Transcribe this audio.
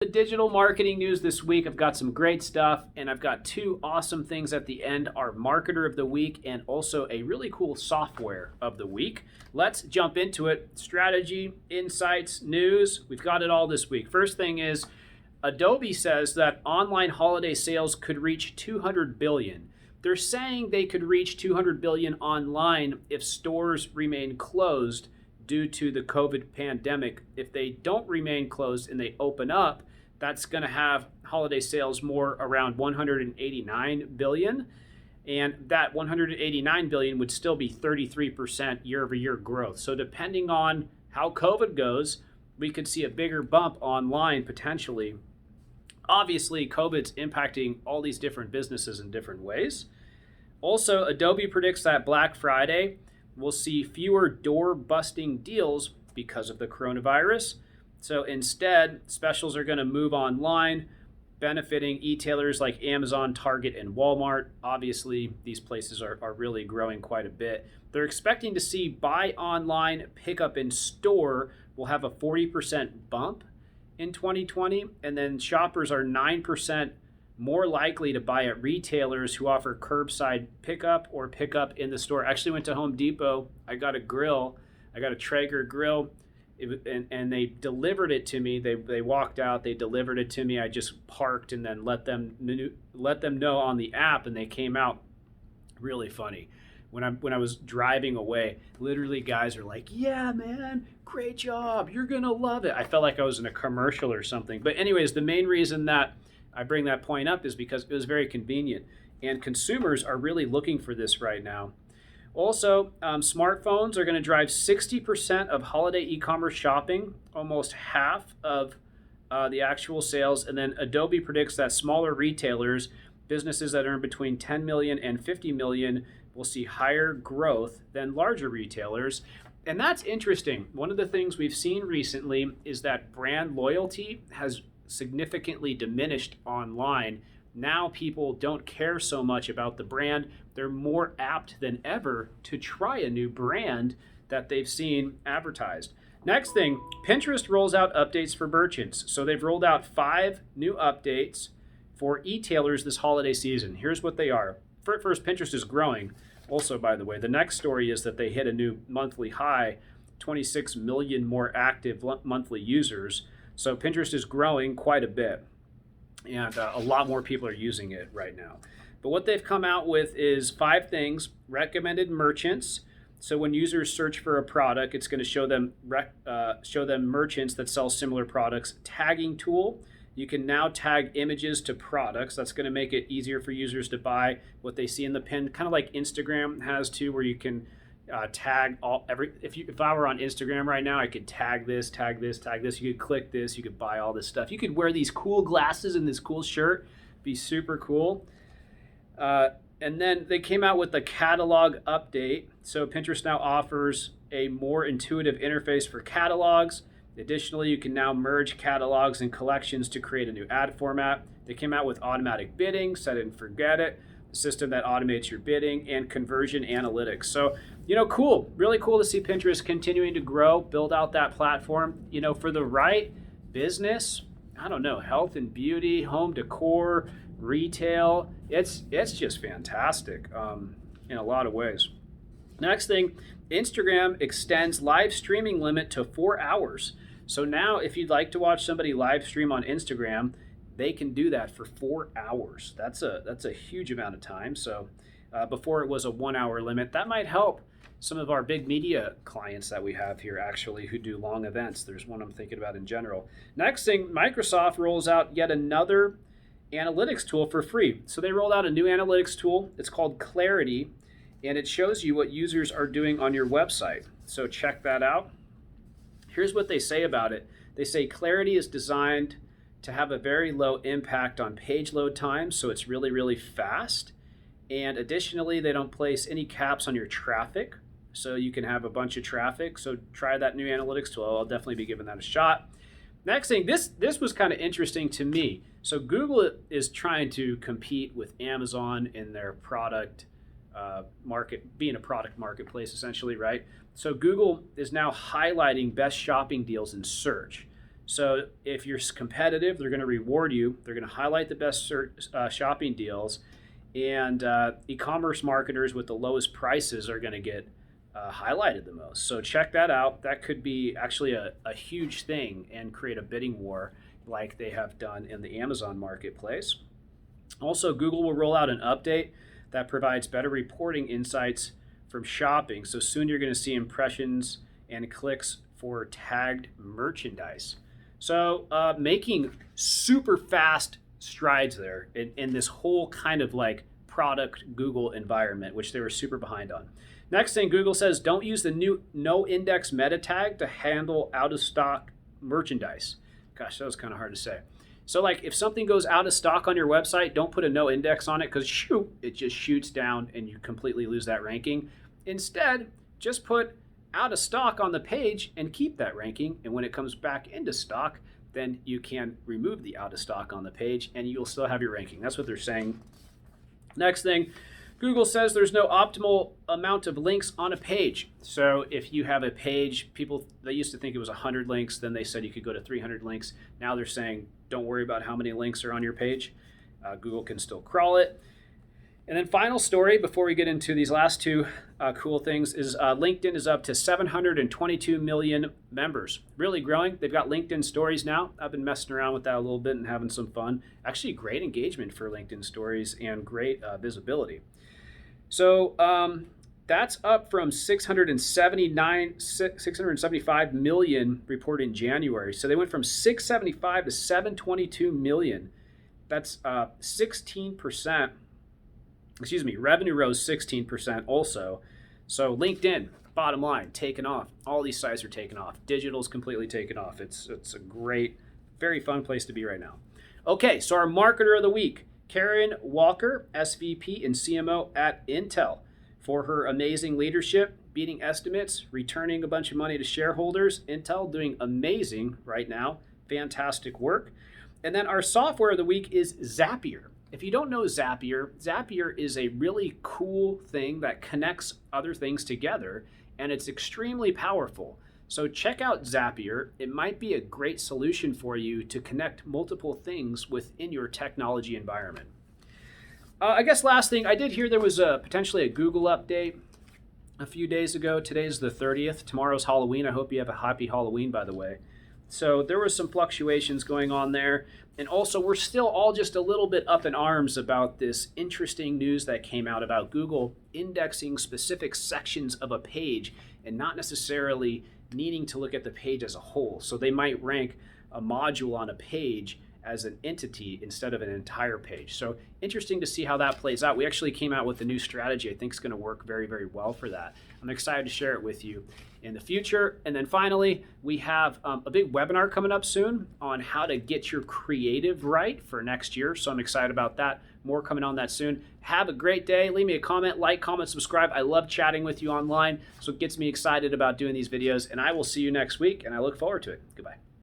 The digital marketing news this week, I've got some great stuff, and I've got two awesome things at the end, our marketer of the week and also a really cool software of the week. Let's jump into it. Strategy, insights, news, we've got it all this week. First thing is Adobe says that online holiday sales could reach 200 billion. They're saying they could reach 200 billion online if stores remain closed due to the COVID pandemic. If they don't remain closed and they open up, that's going to have holiday sales more around 189 billion. And that 189 billion would still be 33% year over year growth. So depending on how COVID goes, we could see a bigger bump online potentially. Obviously, COVID's impacting all these different businesses in different ways. Also, Adobe predicts that Black Friday will see fewer door-busting deals because of the coronavirus. So instead, specials are going to move online, benefiting e-tailers like Amazon, Target, and Walmart. Obviously, these places are really growing quite a bit. They're expecting to see buy online, pick up in store will have a 40% bump in 2020, and then shoppers are 9% more likely to buy at retailers who offer curbside pickup or pickup in the store. I actually went to Home Depot. I got a grill. I got a Traeger grill, and they delivered it to me. They walked out. They delivered it to me. I just parked and then let them know on the app, and they came out. Really funny. When I was driving away, literally guys are like, "Yeah, man, great job. You're gonna love it." I felt like I was in a commercial or something. But anyways, the main reason that I bring that point up is because it was very convenient, and consumers are really looking for this right now. Also, smartphones are going to drive 60% of holiday e-commerce shopping, almost half of the actual sales. And then Adobe predicts that smaller retailers, businesses that earn between 10 million and 50 million, will see higher growth than larger retailers. And that's interesting. One of the things we've seen recently is that brand loyalty has significantly diminished online. Now people don't care so much about the brand. They're more apt than ever to try a new brand that they've seen advertised. Next thing, Pinterest rolls out updates for merchants. So they've rolled out 5 new updates for e-tailers this holiday season. Here's what they are. First, Pinterest is growing. Also, by the way, the next story is that they hit a new monthly high, 26 million more active monthly users. So Pinterest is growing quite a bit, and a lot more people are using it right now. But what they've come out with is 5 things: recommended merchants. So when users search for a product, it's going to show them merchants that sell similar products. Tagging tool. You can now tag images to products. That's going to make it easier for users to buy what they see in the pin, kind of like Instagram has too, where you can tag if I were on Instagram right now, I could tag this, tag this, tag this. You could click this, you could buy all this stuff. You could wear these cool glasses and this cool shirt, be super cool. And then they came out with the catalog update. So Pinterest now offers a more intuitive interface for catalogs. Additionally, you can now merge catalogs and collections to create a new ad format. They came out with automatic bidding, set it and forget it, a system that automates your bidding, and conversion analytics. So, cool. Really cool to see Pinterest continuing to grow, build out that platform, for the right business. I don't know, health and beauty, home decor, retail. It's just fantastic in a lot of ways. Next thing, Instagram extends live streaming limit to 4 hours. So now if you'd like to watch somebody live stream on Instagram, they can do that for 4 hours. That's a huge amount of time. So before it was a 1 hour limit. That might help some of our big media clients that we have here actually who do long events. There's one I'm thinking about in general. Next thing, Microsoft rolls out yet another analytics tool for free. So they rolled out a new analytics tool. It's called Clarity, and it shows you what users are doing on your website. So check that out. Here's what they say about it. They say Clarity is designed to have a very low impact on page load time, so it's really, really fast. And additionally, they don't place any caps on your traffic, so you can have a bunch of traffic. So try that new analytics tool. I'll definitely be giving that a shot. Next thing, this was kind of interesting to me. So Google is trying to compete with Amazon in their product market, being a product marketplace essentially, right? So Google is now highlighting best shopping deals in search. So if you're competitive, they're going to reward you. They're going to highlight the best shopping deals, and e-commerce marketers with the lowest prices are going to get highlighted the most. So check that out. That could be actually a huge thing and create a bidding war like they have done in the Amazon marketplace. Also, Google will roll out an update that provides better reporting insights from shopping. So soon you're going to see impressions and clicks for tagged merchandise. So making super fast strides there in this whole kind of like product Google environment, which they were super behind on. Next thing, Google says don't use the new no index meta tag to handle out of stock merchandise. Gosh, that was kind of hard to say. So like if something goes out of stock on your website, don't put a no index on it because shoot, it just shoots down and you completely lose that ranking. Instead, just put out of stock on the page and keep that ranking. And when it comes back into stock, then you can remove the out of stock on the page and you'll still have your ranking. That's what they're saying. Next thing, Google says there's no optimal amount of links on a page. So if you have a page, they used to think it was 100 links, then they said you could go to 300 links. Now they're saying don't worry about how many links are on your page. Google can still crawl it. And then final story before we get into these last two cool things is LinkedIn is up to 722 million members. Really growing. They've got LinkedIn stories now. I've been messing around with that a little bit and having some fun. Actually, great engagement for LinkedIn stories and great visibility. So that's up from 675 million reported in January. So they went from 675 to 722 million. That's 16%. Excuse me, revenue rose 16% also. So LinkedIn, bottom line, taken off. All these sites are taken off. Digital's completely taken off. It's a great, very fun place to be right now. Okay, so our marketer of the week, Karen Walker, SVP and CMO at Intel, for her amazing leadership, beating estimates, returning a bunch of money to shareholders. Intel doing amazing right now. Fantastic work. And then our software of the week is Zapier. If you don't know Zapier, Zapier is a really cool thing that connects other things together, and it's extremely powerful. So check out Zapier. It might be a great solution for you to connect multiple things within your technology environment. I guess last thing, I did hear there was potentially a Google update a few days ago. Today's the 30th. Tomorrow's Halloween. I hope you have a happy Halloween, by the way. So there was some fluctuations going on there. And also, we're still all just a little bit up in arms about this interesting news that came out about Google indexing specific sections of a page and not necessarily needing to look at the page as a whole. So they might rank a module on a page as an entity instead of an entire page. So interesting to see how that plays out. We actually came out with a new strategy I think is going to work very, very well for that. I'm excited to share it with you in the future. And then finally, we have a big webinar coming up soon on how to get your creative right for next year. So I'm excited about that. More coming on that soon. Have a great day. Leave me a comment, like, comment, subscribe. I love chatting with you online. So it gets me excited about doing these videos. And I will see you next week, and I look forward to it. Goodbye.